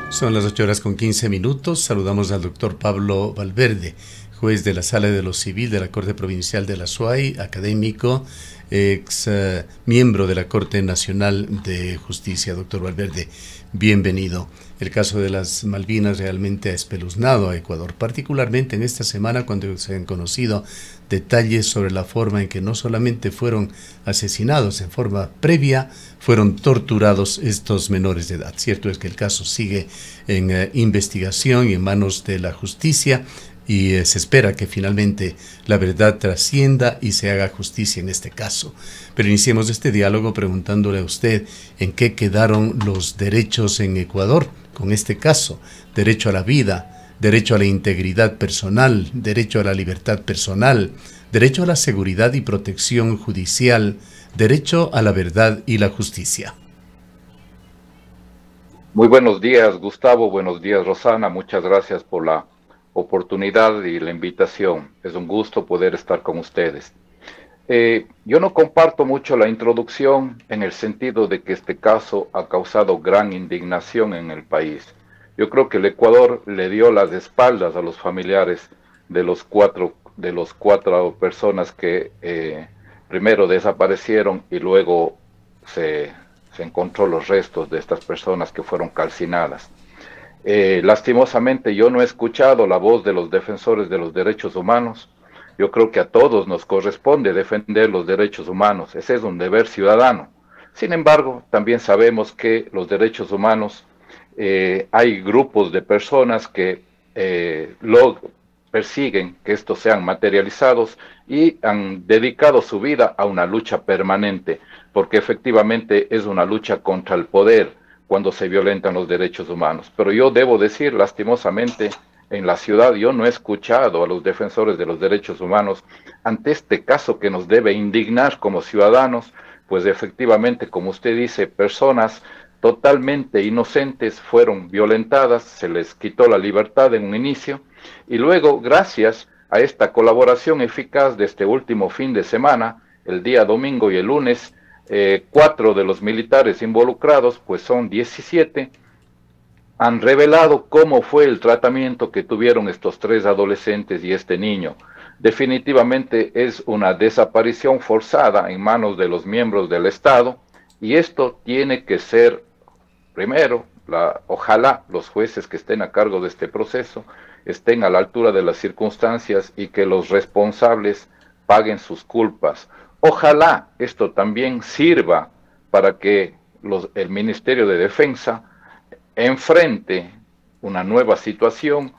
Son las 8:15. Saludamos al doctor Pablo Valverde, juez de la Sala de lo Civil de la Corte Provincial de la SUAY, académico, ex miembro de la Corte Nacional de Justicia. Doctor Valverde, bienvenido. El caso de las Malvinas realmente ha espeluznado a Ecuador, particularmente en esta semana cuando se han conocido detalles sobre la forma en que no solamente fueron asesinados en forma previa, fueron torturados estos menores de edad. Cierto es que el caso sigue en investigación y en manos de la justicia, y se espera que finalmente la verdad trascienda y se haga justicia en este caso. Pero iniciemos este diálogo preguntándole a usted en qué quedaron los derechos en Ecuador con este caso: derecho a la vida, derecho a la integridad personal, derecho a la libertad personal, derecho a la seguridad y protección judicial, derecho a la verdad y la justicia. Muy buenos días, Gustavo. Buenos días, Rosana. Muchas gracias por la oportunidad y la invitación. Es un gusto poder estar con ustedes. Yo no comparto mucho la introducción en el sentido de que este caso ha causado gran indignación en el país. Yo creo que el Ecuador le dio las espaldas a los familiares de los cuatro personas que primero desaparecieron y luego se encontró los restos de estas personas que fueron calcinadas. Lastimosamente yo no he escuchado la voz de los defensores de los derechos humanos. Yo creo que a todos nos corresponde defender los derechos humanos. Ese es un deber ciudadano. Sin embargo, también sabemos que los derechos humanos, hay grupos de personas que lo persiguen que estos sean materializados y han dedicado su vida a una lucha permanente, porque efectivamente es una lucha contra el poder cuando se violentan los derechos humanos. Pero yo debo decir, lastimosamente, en la ciudad yo no he escuchado a los defensores de los derechos humanos ante este caso que nos debe indignar como ciudadanos, pues efectivamente, como usted dice, personas totalmente inocentes fueron violentadas, se les quitó la libertad en un inicio, y luego, gracias a esta colaboración eficaz de este último fin de semana, el día domingo y el lunes, 4 de los militares involucrados, pues son 17, han revelado cómo fue el tratamiento que tuvieron estos 3 adolescentes y este niño. Definitivamente es una desaparición forzada en manos de los miembros del Estado, y esto tiene que ser, primero, ojalá los jueces que estén a cargo de este proceso estén a la altura de las circunstancias y que los responsables paguen sus culpas. Ojalá esto también sirva para que el Ministerio de Defensa enfrente una nueva situación,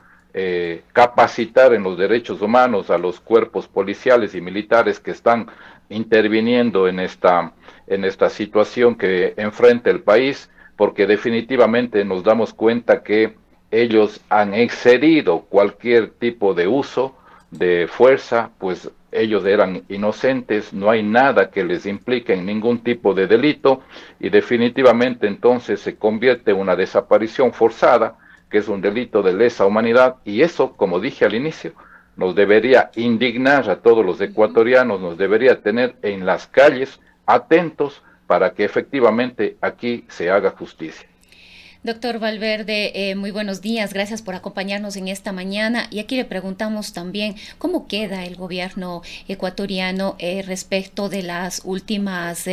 capacitar en los derechos humanos a los cuerpos policiales y militares que están interviniendo en esta situación que enfrenta el país, porque definitivamente nos damos cuenta que ellos han excedido cualquier tipo de uso de fuerza, pues ellos eran inocentes, no hay nada que les implique en ningún tipo de delito, y definitivamente entonces se convierte en una desaparición forzada, que es un delito de lesa humanidad, y eso, como dije al inicio, nos debería indignar a todos los ecuatorianos, nos debería tener en las calles atentos para que efectivamente aquí se haga justicia. Doctor Valverde, muy buenos días, gracias por acompañarnos en esta mañana. Y aquí le preguntamos también cómo queda el gobierno ecuatoriano respecto de las últimas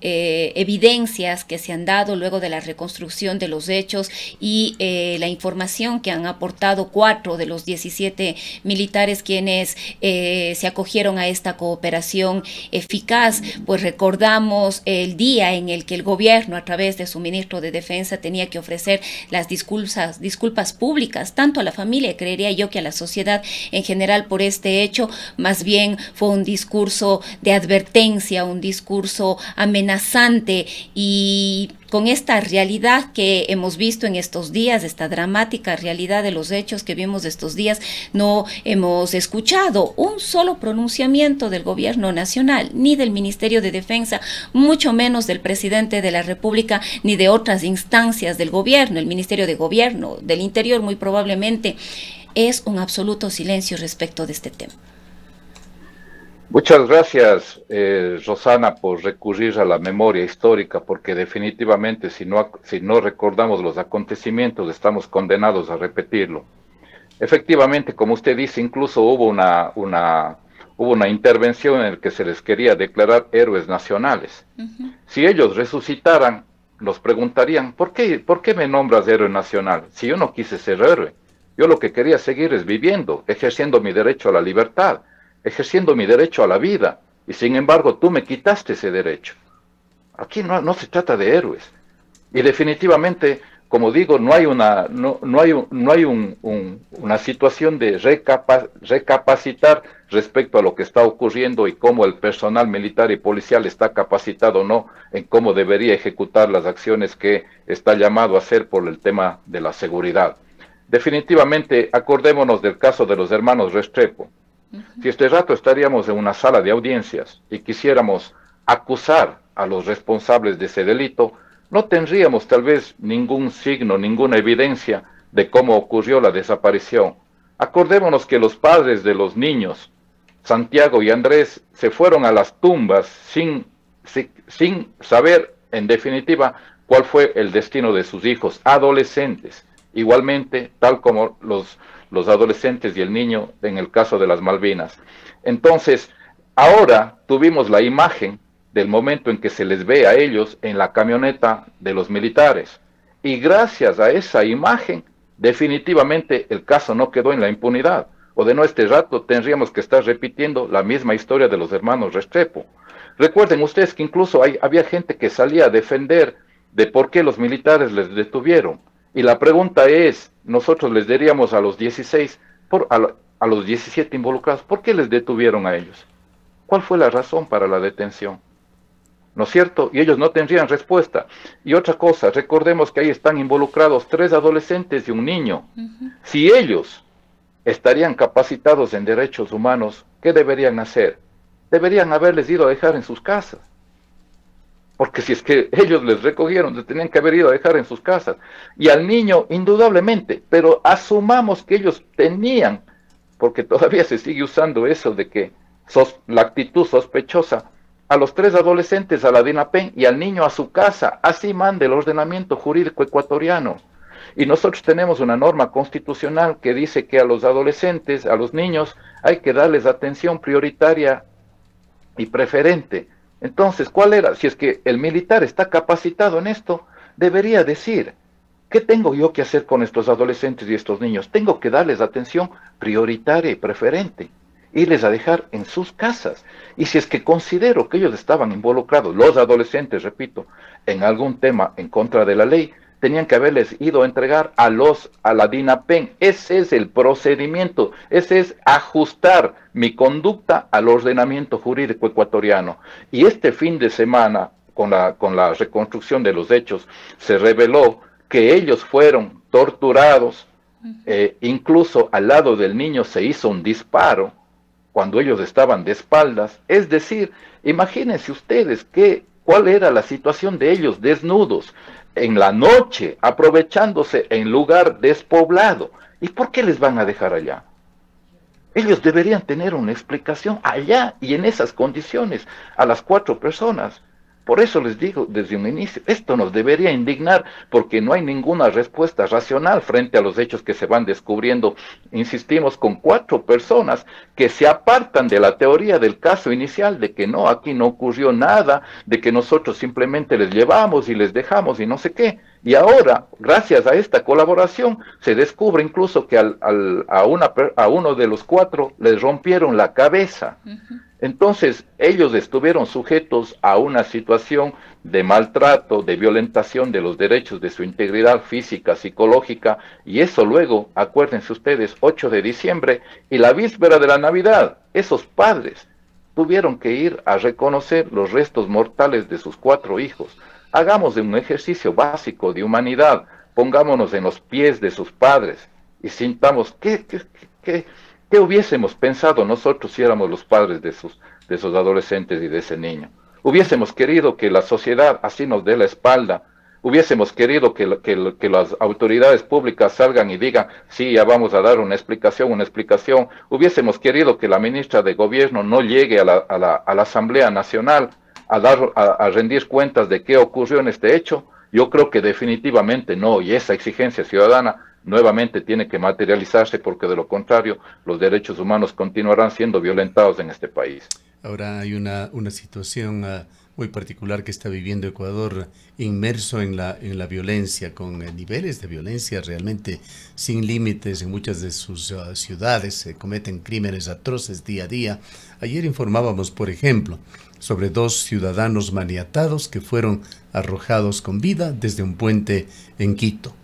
evidencias que se han dado luego de la reconstrucción de los hechos y la información que han aportado 4 de los 17 militares quienes se acogieron a esta cooperación eficaz. Pues recordamos el día en el que el gobierno, a través de su ministro de Defensa, tenía que ofrecer las disculpas públicas, tanto a la familia, creería yo, que a la sociedad en general por este hecho. Más bien fue un discurso de advertencia, un discurso amenazante, y con esta realidad que hemos visto en estos días, esta dramática realidad de los hechos que vimos estos días, no hemos escuchado un solo pronunciamiento del gobierno nacional, ni del Ministerio de Defensa, mucho menos del presidente de la República, ni de otras instancias del gobierno, el Ministerio de Gobierno, del Interior muy probablemente. Es un absoluto silencio respecto de este tema. Muchas gracias, Rosana, por recurrir a la memoria histórica, porque definitivamente si no recordamos los acontecimientos, estamos condenados a repetirlo. Efectivamente, como usted dice, incluso hubo una intervención en la que se les quería declarar héroes nacionales. Si ellos resucitaran, nos preguntarían, ¿por qué me nombras héroe nacional? Si yo no quise ser héroe, yo lo que quería seguir es viviendo, ejerciendo mi derecho a la libertad, ejerciendo mi derecho a la vida, y sin embargo tú me quitaste ese derecho. Aquí no se trata de héroes. Y definitivamente, como digo, no hay una situación de recapacitar respecto a lo que está ocurriendo y cómo el personal militar y policial está capacitado o no en cómo debería ejecutar las acciones que está llamado a hacer por el tema de la seguridad. Definitivamente, acordémonos del caso de los hermanos Restrepo. Si este rato estaríamos en una sala de audiencias y quisiéramos acusar a los responsables de ese delito, no tendríamos tal vez ningún signo, ninguna evidencia de cómo ocurrió la desaparición. Acordémonos que los padres de los niños, Santiago y Andrés, se fueron a las tumbas sin saber, en definitiva, cuál fue el destino de sus hijos adolescentes. Igualmente, tal como los adolescentes y el niño en el caso de las Malvinas. Entonces, ahora tuvimos la imagen del momento en que se les ve a ellos en la camioneta de los militares. Y gracias a esa imagen, definitivamente el caso no quedó en la impunidad. O de no, este rato tendríamos que estar repitiendo la misma historia de los hermanos Restrepo. Recuerden ustedes que incluso había gente que salía a defender de por qué los militares les detuvieron. Y la pregunta es, nosotros les diríamos a los 16, a los 17 involucrados, ¿por qué les detuvieron a ellos? ¿Cuál fue la razón para la detención? ¿No es cierto? Y ellos no tendrían respuesta. Y otra cosa, recordemos que ahí están involucrados 3 adolescentes y un niño. Si ellos estarían capacitados en derechos humanos, ¿qué deberían hacer? Deberían haberles ido a dejar en sus casas. Porque si es que ellos les recogieron, les tenían que haber ido a dejar en sus casas. Y al niño, indudablemente, pero asumamos que ellos tenían, porque todavía se sigue usando eso de que la actitud sospechosa, a los 3 adolescentes a la DINAPEN y al niño a su casa, así manda el ordenamiento jurídico ecuatoriano. Y nosotros tenemos una norma constitucional que dice que a los adolescentes, a los niños, hay que darles atención prioritaria y preferente. Entonces, ¿cuál era? Si es que el militar está capacitado en esto, debería decir, ¿qué tengo yo que hacer con estos adolescentes y estos niños? Tengo que darles atención prioritaria y preferente, irles a dejar en sus casas. Y si es que considero que ellos estaban involucrados, los adolescentes, repito, en algún tema en contra de la ley, tenían que haberles ido a entregar a la DINAPEN. Ese es el procedimiento, ese es ajustar mi conducta al ordenamiento jurídico ecuatoriano. Y este fin de semana, con la reconstrucción de los hechos, se reveló que ellos fueron torturados, incluso al lado del niño se hizo un disparo cuando ellos estaban de espaldas. Es decir, imagínense ustedes cuál era la situación de ellos desnudos, en la noche, aprovechándose en lugar despoblado. ¿Y por qué les van a dejar allá? Ellos deberían tener una explicación allá y en esas condiciones a las 4 personas. Por eso les digo desde un inicio, esto nos debería indignar porque no hay ninguna respuesta racional frente a los hechos que se van descubriendo. Insistimos, con 4 personas que se apartan de la teoría del caso inicial de que no, aquí no ocurrió nada, de que nosotros simplemente les llevamos y les dejamos y no sé qué. Y ahora, gracias a esta colaboración, se descubre incluso que a uno de los 4 les rompieron la cabeza. Entonces, ellos estuvieron sujetos a una situación de maltrato, de violentación de los derechos de su integridad física, psicológica, y eso luego, acuérdense ustedes, 8 de diciembre y la víspera de la Navidad, esos padres tuvieron que ir a reconocer los restos mortales de sus 4 hijos. Hagamos un ejercicio básico de humanidad, pongámonos en los pies de sus padres y sintamos ¿qué hubiésemos pensado nosotros si éramos los padres de esos adolescentes y de ese niño? Hubiésemos querido que la sociedad así nos dé la espalda Hubiésemos querido que las autoridades públicas salgan y digan, sí, ya vamos a dar una explicación. Hubiésemos querido que la ministra de Gobierno no llegue a la Asamblea Nacional a rendir cuentas de qué ocurrió en este hecho. Yo creo que definitivamente no, y esa exigencia ciudadana nuevamente tiene que materializarse, porque de lo contrario los derechos humanos continuarán siendo violentados en este país. Ahora hay una situación muy particular que está viviendo Ecuador, inmerso en la violencia, con niveles de violencia realmente sin límites en muchas de sus ciudades. Se cometen crímenes atroces día a día. Ayer informábamos, por ejemplo, sobre 2 ciudadanos maniatados que fueron arrojados con vida desde un puente en Quito.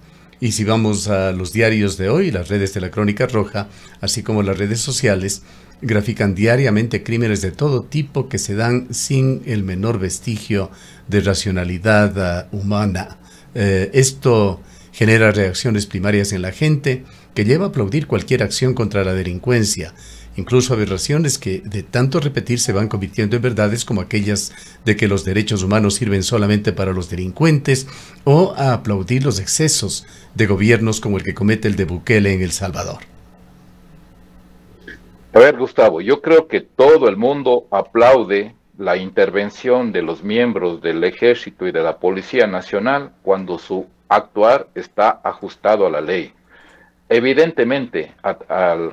Y si vamos a los diarios de hoy, las redes de la Crónica Roja, así como las redes sociales, grafican diariamente crímenes de todo tipo que se dan sin el menor vestigio de racionalidad humana. Esto genera reacciones primarias en la gente que lleva a aplaudir cualquier acción contra la delincuencia, incluso aberraciones que de tanto repetir se van convirtiendo en verdades, como aquellas de que los derechos humanos sirven solamente para los delincuentes, o a aplaudir los excesos de gobiernos como el que comete el de Bukele en El Salvador. A ver, Gustavo, yo creo que todo el mundo aplaude la intervención de los miembros del Ejército y de la Policía Nacional cuando su actuar está ajustado a la ley. Evidentemente,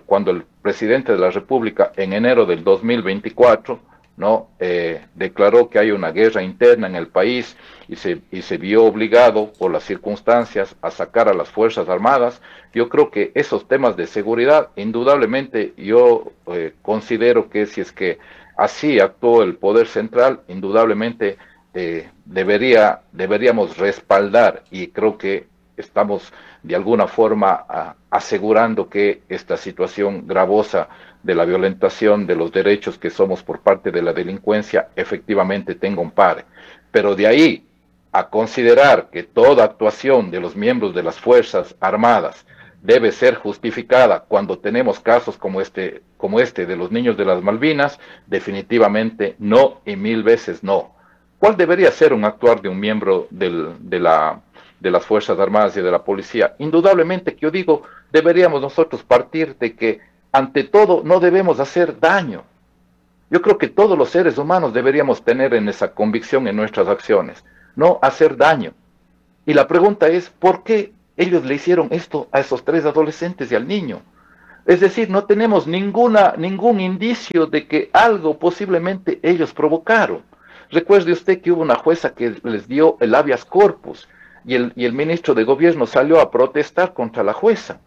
cuando el presidente de la República en enero del 2024 declaró que hay una guerra interna en el país y se vio obligado por las circunstancias a sacar a las Fuerzas Armadas, yo creo que esos temas de seguridad, indudablemente yo considero que si es que así actuó el Poder Central, indudablemente deberíamos respaldar, y creo que estamos de alguna forma asegurando que esta situación gravosa de la violentación de los derechos que somos por parte de la delincuencia efectivamente tenga un pare. Pero de ahí a considerar que toda actuación de los miembros de las Fuerzas Armadas debe ser justificada cuando tenemos casos como este de los niños de las Malvinas, definitivamente no, y 1000 veces no. ¿Cuál debería ser un actuar de un miembro de las Fuerzas Armadas y de la Policía? Indudablemente que yo digo, deberíamos nosotros partir de que ante todo no debemos hacer daño. Yo creo que todos los seres humanos deberíamos tener en esa convicción en nuestras acciones, no hacer daño. Y la pregunta es, ¿por qué ellos le hicieron esto a esos 3 adolescentes y al niño? Es decir, no tenemos ningún indicio de que algo posiblemente ellos provocaron. Recuerde usted que hubo una jueza que les dio el habeas corpus, y el ministro de Gobierno salió a protestar contra la jueza.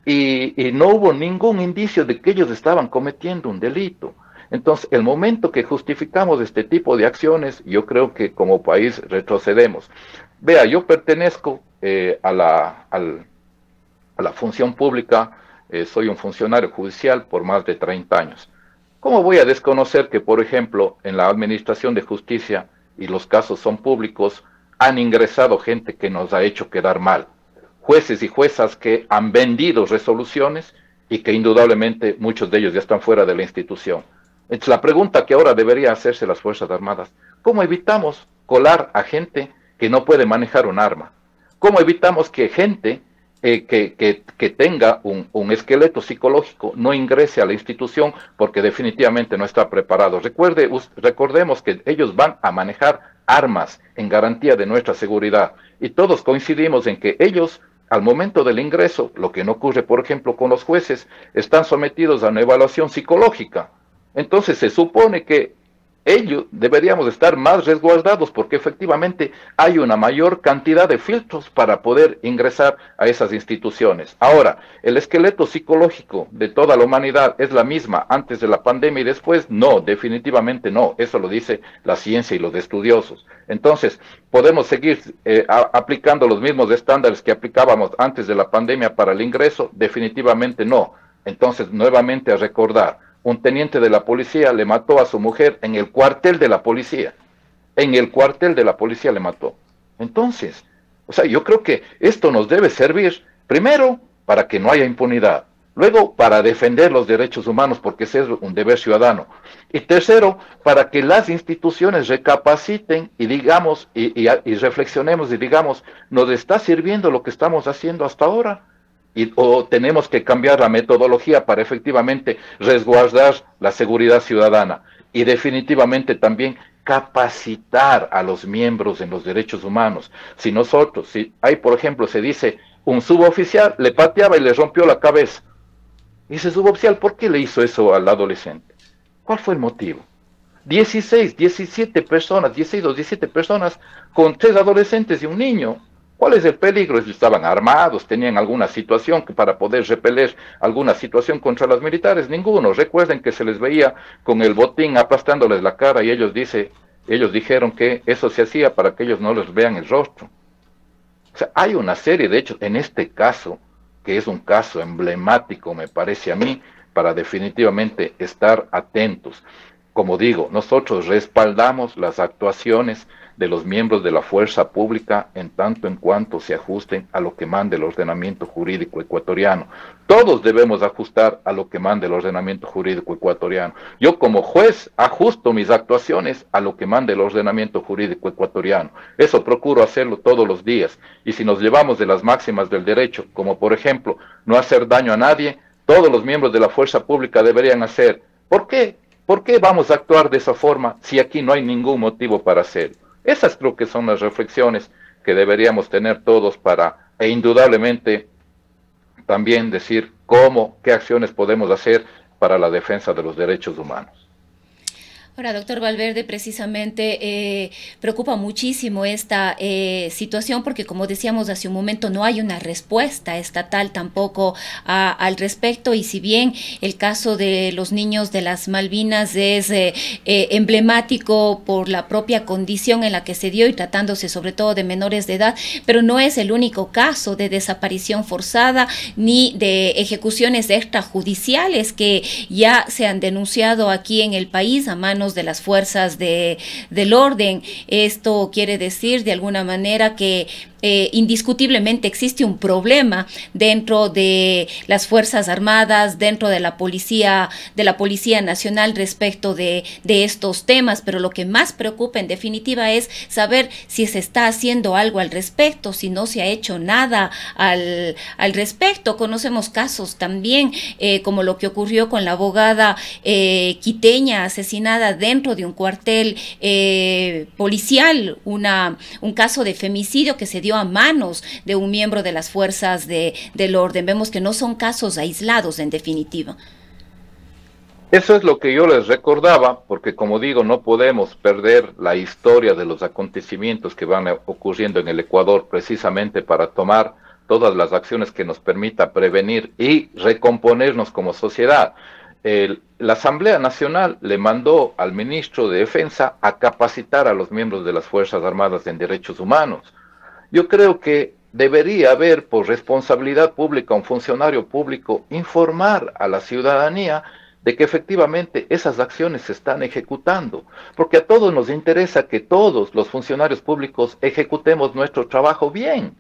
Y no hubo ningún indicio de que ellos estaban cometiendo un delito. Entonces, el momento que justificamos este tipo de acciones, yo creo que como país retrocedemos. Vea, yo pertenezco a la función pública, soy un funcionario judicial por más de 30 años. ¿Cómo voy a desconocer que, por ejemplo, en la Administración de Justicia, y los casos son públicos, han ingresado gente que nos ha hecho quedar mal? Jueces y juezas que han vendido resoluciones y que indudablemente muchos de ellos ya están fuera de la institución. Entonces, la pregunta que ahora debería hacerse las Fuerzas Armadas: ¿cómo evitamos colar a gente que no puede manejar un arma? ¿Cómo evitamos que gente que tenga un esqueleto psicológico no ingrese a la institución porque definitivamente no está preparado? Recordemos que ellos van a manejar armas en garantía de nuestra seguridad, y todos coincidimos en que ellos, al momento del ingreso, lo que no ocurre, por ejemplo, con los jueces, están sometidos a una evaluación psicológica. Entonces se supone que ellos deberíamos estar más resguardados, porque efectivamente hay una mayor cantidad de filtros para poder ingresar a esas instituciones. Ahora, ¿el esqueleto psicológico de toda la humanidad es la misma antes de la pandemia y después? No, definitivamente no. Eso lo dice la ciencia y los estudiosos. Entonces, ¿podemos seguir aplicando los mismos estándares que aplicábamos antes de la pandemia para el ingreso? Definitivamente no. Entonces, nuevamente a recordar: un teniente de la policía le mató a su mujer en el cuartel de la policía. En el cuartel de la policía le mató. Entonces, yo creo que esto nos debe servir, primero, para que no haya impunidad. Luego, para defender los derechos humanos, porque ese es un deber ciudadano. Y tercero, para que las instituciones recapaciten y digamos, y reflexionemos y digamos, ¿nos está sirviendo lo que estamos haciendo hasta ahora? O tenemos que cambiar la metodología para efectivamente resguardar la seguridad ciudadana. Y definitivamente también capacitar a los miembros en los derechos humanos. Si nosotros, si hay, por ejemplo, se dice, un suboficial le pateaba y le rompió la cabeza. Y ese suboficial, ¿por qué le hizo eso al adolescente? ¿Cuál fue el motivo? 17 personas, 16 o 17 personas con 3 adolescentes y un niño. ¿Cuál es el peligro? Estaban armados, tenían alguna situación que para poder repeler alguna situación contra los militares. Ninguno. Recuerden que se les veía con el botín aplastándoles la cara y ellos dijeron que eso se hacía para que ellos no les vean el rostro. O sea, hay una serie de hechos en este caso, que es un caso emblemático, me parece a mí, para definitivamente estar atentos. Como digo, nosotros respaldamos las actuaciones de los miembros de la fuerza pública en tanto en cuanto se ajusten a lo que mande el ordenamiento jurídico ecuatoriano. Todos debemos ajustar a lo que mande el ordenamiento jurídico ecuatoriano. Yo como juez ajusto mis actuaciones a lo que mande el ordenamiento jurídico ecuatoriano. Eso procuro hacerlo todos los días. Y si nos llevamos de las máximas del derecho, como por ejemplo no hacer daño a nadie, todos los miembros de la fuerza pública deberían hacer. ¿Por qué? ¿Por qué vamos a actuar de esa forma si aquí no hay ningún motivo para hacerlo? Esas creo que son las reflexiones que deberíamos tener todos para, e indudablemente, también decir qué acciones podemos hacer para la defensa de los derechos humanos. Ahora, doctor Valverde, precisamente preocupa muchísimo esta situación porque, como decíamos hace un momento, no hay una respuesta estatal tampoco al respecto, y si bien el caso de los niños de las Malvinas es emblemático por la propia condición en la que se dio y tratándose sobre todo de menores de edad, pero no es el único caso de desaparición forzada ni de ejecuciones extrajudiciales que ya se han denunciado aquí en el país a manos de las fuerzas del orden. Esto quiere decir de alguna manera que indiscutiblemente existe un problema dentro de las Fuerzas Armadas, dentro de la Policía Nacional respecto de estos temas, pero lo que más preocupa en definitiva es saber si se está haciendo algo al respecto, si no se ha hecho nada al respecto. Conocemos casos también como lo que ocurrió con la abogada quiteña asesinada dentro de un cuartel policial, un caso de femicidio que se dio a manos de un miembro de las fuerzas del orden. Vemos que no son casos aislados en definitiva. Eso es lo que yo les recordaba, porque como digo, no podemos perder la historia de los acontecimientos que van ocurriendo en el Ecuador, precisamente para tomar todas las acciones que nos permita prevenir y recomponernos como sociedad. La Asamblea Nacional le mandó al ministro de Defensa a capacitar a los miembros de las Fuerzas Armadas en derechos humanos. Yo creo que debería haber, por responsabilidad pública, un funcionario público informar a la ciudadanía de que efectivamente esas acciones se están ejecutando, porque a todos nos interesa que todos los funcionarios públicos ejecutemos nuestro trabajo bien,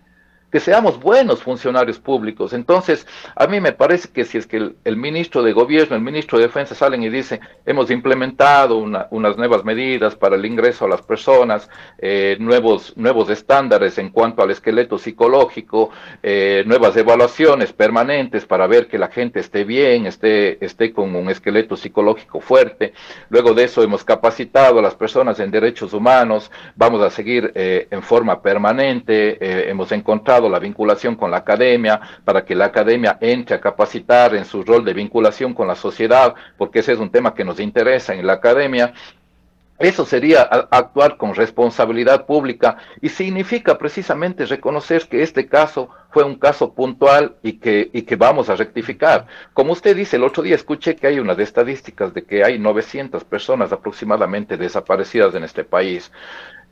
que seamos buenos funcionarios públicos. Entonces, a mí me parece que si es que el ministro de Gobierno, el ministro de Defensa salen y dicen, hemos implementado unas nuevas medidas para el ingreso a las personas, nuevos estándares en cuanto al esqueleto psicológico, nuevas evaluaciones permanentes para ver que la gente esté bien, esté con un esqueleto psicológico fuerte. Luego de eso hemos capacitado a las personas en derechos humanos, vamos a seguir en forma permanente, hemos encontrado la vinculación con la academia, para que la academia entre a capacitar en su rol de vinculación con la sociedad, porque ese es un tema que nos interesa en la academia. Eso sería actuar con responsabilidad pública y significa precisamente reconocer que este caso fue un caso puntual y que vamos a rectificar. Como usted dice, el otro día escuché que hay unas estadísticas de que hay 900 personas aproximadamente desaparecidas en este país.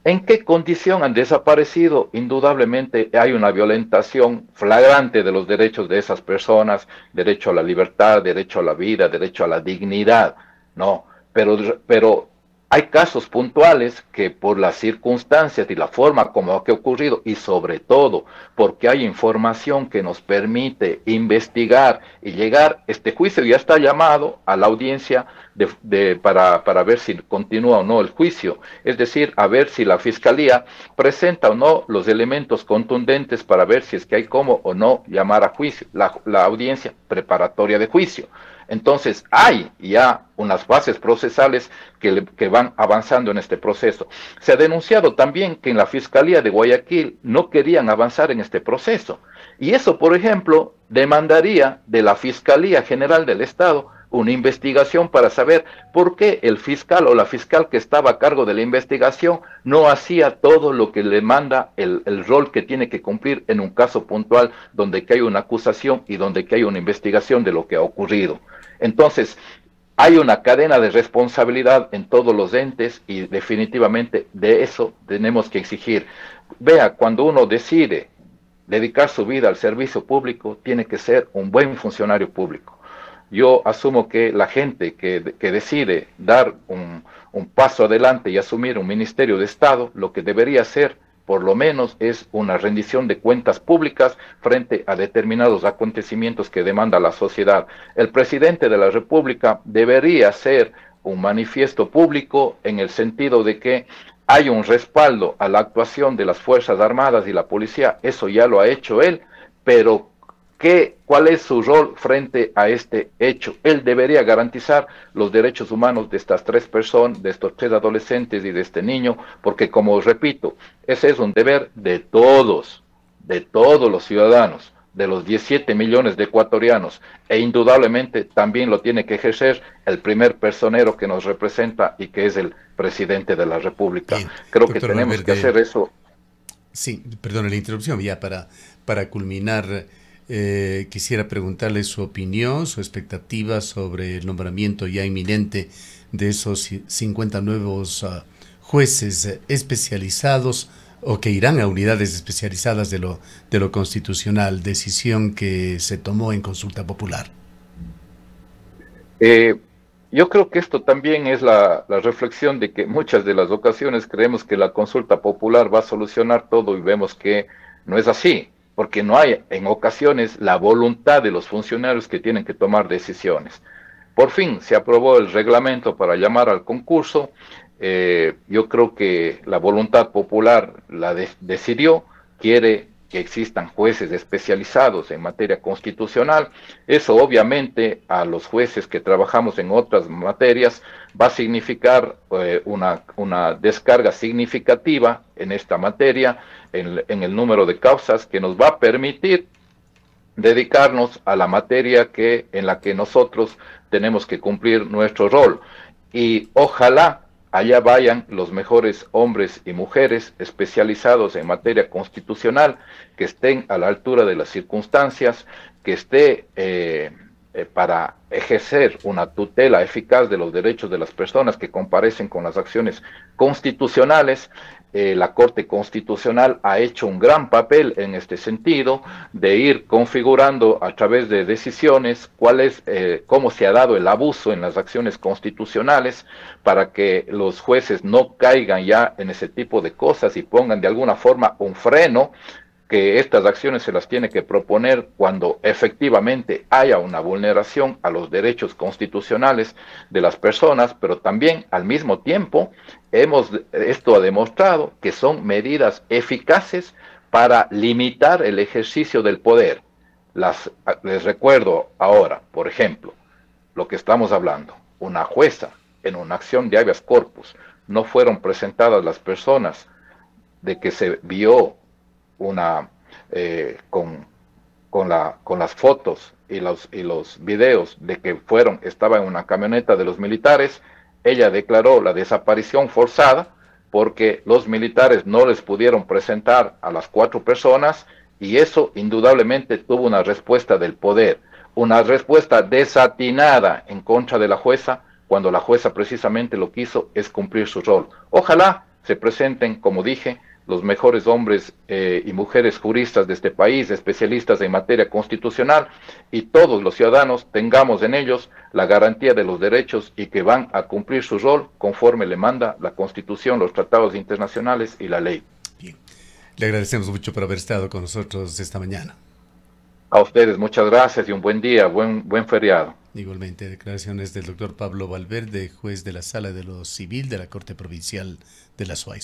¿En qué condición han desaparecido? Indudablemente hay una violentación flagrante de los derechos de esas personas, derecho a la libertad, derecho a la vida, derecho a la dignidad, ¿no? Pero Hay casos puntuales que por las circunstancias y la forma como ha ocurrido, y sobre todo porque hay información que nos permite investigar y llegar, este juicio ya está llamado a la audiencia para ver si continúa o no el juicio, es decir, a ver si la Fiscalía presenta o no los elementos contundentes para ver si es que hay cómo o no llamar a juicio, la audiencia preparatoria de juicio. Entonces hay ya unas bases procesales que van avanzando en este proceso. Se ha denunciado también que en la Fiscalía de Guayaquil no querían avanzar en este proceso. Y eso, por ejemplo, demandaría de la Fiscalía General del Estado una investigación para saber por qué el fiscal o la fiscal que estaba a cargo de la investigación no hacía todo lo que le manda el rol que tiene que cumplir en un caso puntual donde que hay una acusación y donde que hay una investigación de lo que ha ocurrido. Entonces, hay una cadena de responsabilidad en todos los entes y definitivamente de eso tenemos que exigir. Vea, cuando uno decide dedicar su vida al servicio público, tiene que ser un buen funcionario público. Yo asumo que la gente que decide dar un paso adelante y asumir un ministerio de Estado, lo que debería hacer, por lo menos, es una rendición de cuentas públicas frente a determinados acontecimientos que demanda la sociedad. El presidente de la República debería hacer un manifiesto público en el sentido de que hay un respaldo a la actuación de las Fuerzas Armadas y la policía, eso ya lo ha hecho él, pero ¿cuál es su rol frente a este hecho? Él debería garantizar los derechos humanos de estas tres personas, de estos tres adolescentes y de este niño, porque como repito, ese es un deber de todos los ciudadanos, de los 17 millones de ecuatorianos, e indudablemente también lo tiene que ejercer el primer personero que nos representa y que es el presidente de la República. Bien, creo que tenemos que hacer eso. Sí, perdón la interrupción, ya para culminar. Quisiera preguntarle su opinión, su expectativa sobre el nombramiento ya inminente de esos 50 nuevos jueces especializados o que irán a unidades especializadas de lo constitucional, decisión que se tomó en consulta popular. Yo creo que esto también es la reflexión de que muchas de las ocasiones creemos que la consulta popular va a solucionar todo y vemos que no es así, porque no hay en ocasiones la voluntad de los funcionarios que tienen que tomar decisiones. Por fin se aprobó el reglamento para llamar al concurso. Yo creo que la voluntad popular decidió, quiere que existan jueces especializados en materia constitucional. Eso obviamente a los jueces que trabajamos en otras materias va a significar una descarga significativa en esta materia, en el número de causas que nos va a permitir dedicarnos a la materia en la que nosotros tenemos que cumplir nuestro rol. Y ojalá allá vayan los mejores hombres y mujeres especializados en materia constitucional, que estén a la altura de las circunstancias, que esté para ejercer una tutela eficaz de los derechos de las personas que comparecen con las acciones constitucionales. La Corte Constitucional ha hecho un gran papel en este sentido, de ir configurando a través de decisiones cómo se ha dado el abuso en las acciones constitucionales, para que los jueces no caigan ya en ese tipo de cosas y pongan de alguna forma un freno, que estas acciones se las tiene que proponer cuando efectivamente haya una vulneración a los derechos constitucionales de las personas, pero también al mismo tiempo esto ha demostrado que son medidas eficaces para limitar el ejercicio del poder. Les recuerdo ahora, por ejemplo, lo que estamos hablando, una jueza en una acción de habeas corpus, no fueron presentadas las personas de que se vio con las fotos y los videos de que estaba en una camioneta de los militares. Ella declaró la desaparición forzada porque los militares no les pudieron presentar a las 4 personas, y eso indudablemente tuvo una respuesta del poder, una respuesta desatinada en contra de la jueza, cuando la jueza precisamente lo que hizo es cumplir su rol. Ojalá se presenten, como dije, los mejores hombres y mujeres juristas de este país, especialistas en materia constitucional, y todos los ciudadanos tengamos en ellos la garantía de los derechos y que van a cumplir su rol conforme le manda la Constitución, los tratados internacionales y la ley. Bien. Le agradecemos mucho por haber estado con nosotros esta mañana. A ustedes muchas gracias y un buen día, buen feriado. Igualmente, declaraciones del doctor Pablo Valverde, juez de la Sala de lo Civil de la Corte Provincial de la SUAY.